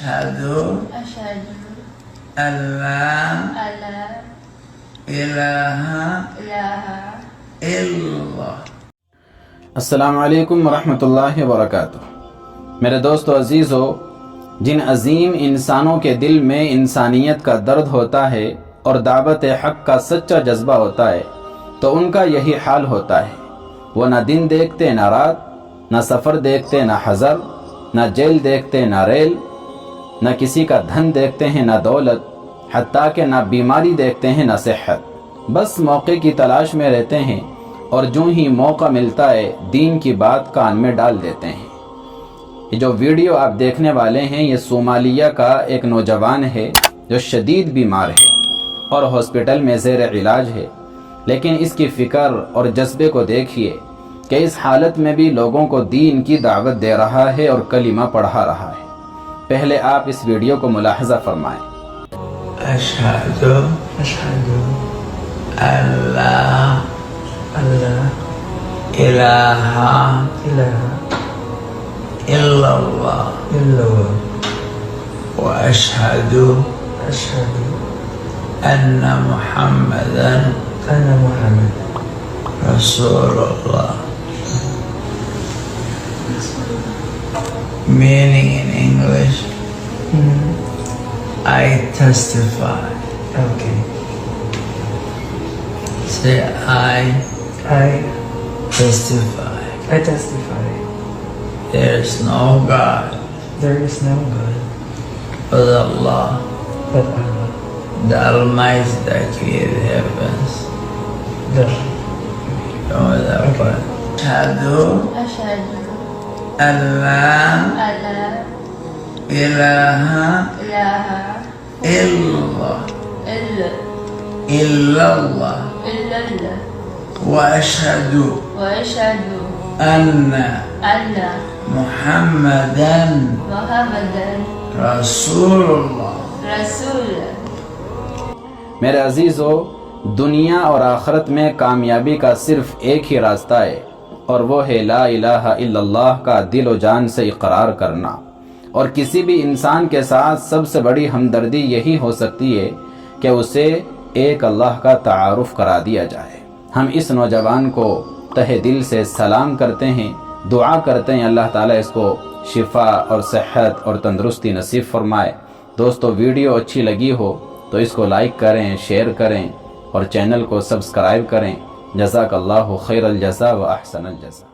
أشهد أن لا إله إلا الله. السلام علیکم ورحمۃ اللہ وبرکاتہ. میرے دوستو عزیزو، جن عظیم انسانوں کے دل میں انسانیت کا درد ہوتا ہے اور دعوت حق کا سچا جذبہ ہوتا ہے تو ان کا یہی حال ہوتا ہے. وہ نہ دن دیکھتے نہ رات، نہ سفر دیکھتے نہ حضر، نہ جیل دیکھتے نہ ریل، نہ کسی کا دھن دیکھتے ہیں نہ دولت، حتیٰ کہ نہ بیماری دیکھتے ہیں نہ صحت. بس موقع کی تلاش میں رہتے ہیں اور جو ہی موقع ملتا ہے دین کی بات کان میں ڈال دیتے ہیں. یہ جو ویڈیو آپ دیکھنے والے ہیں یہ صومالیہ کا ایک نوجوان ہے جو شدید بیمار ہے اور ہاسپٹل میں زیر علاج ہے، لیکن اس کی فکر اور جذبے کو دیکھیے کہ اس حالت میں بھی لوگوں کو دین کی دعوت دے رہا ہے اور کلمہ پڑھا رہا ہے. پہلے آپ اس ویڈیو کو ملاحظہ فرمائیں. أشهد أن لا إله إلا الله وأشهد أن محمدا رسول الله. Meaning in English, I testify. Okay. Say I testify. I testify. There is no God There is no God but Allah, but Allah, the Almighty that created heavens. the أشهد أن لا إله إلا الله وأشهد أن محمدا رسول الله. میرے عزیزو، دنیا اور آخرت میں کامیابی کا صرف ایک ہی راستہ ہے اور وہ ہے لا الہ الا اللہ کا دل و جان سے اقرار کرنا. اور کسی بھی انسان کے ساتھ سب سے بڑی ہمدردی یہی ہو سکتی ہے کہ اسے ایک اللہ کا تعارف کرا دیا جائے. ہم اس نوجوان کو تہ دل سے سلام کرتے ہیں، دعا کرتے ہیں اللہ تعالیٰ اس کو شفا اور صحت اور تندرستی نصیب فرمائے. دوستو، ویڈیو اچھی لگی ہو تو اس کو لائک کریں، شیئر کریں اور چینل کو سبسکرائب کریں. جزاک اللہ خیر الجزا و احسن الجزا.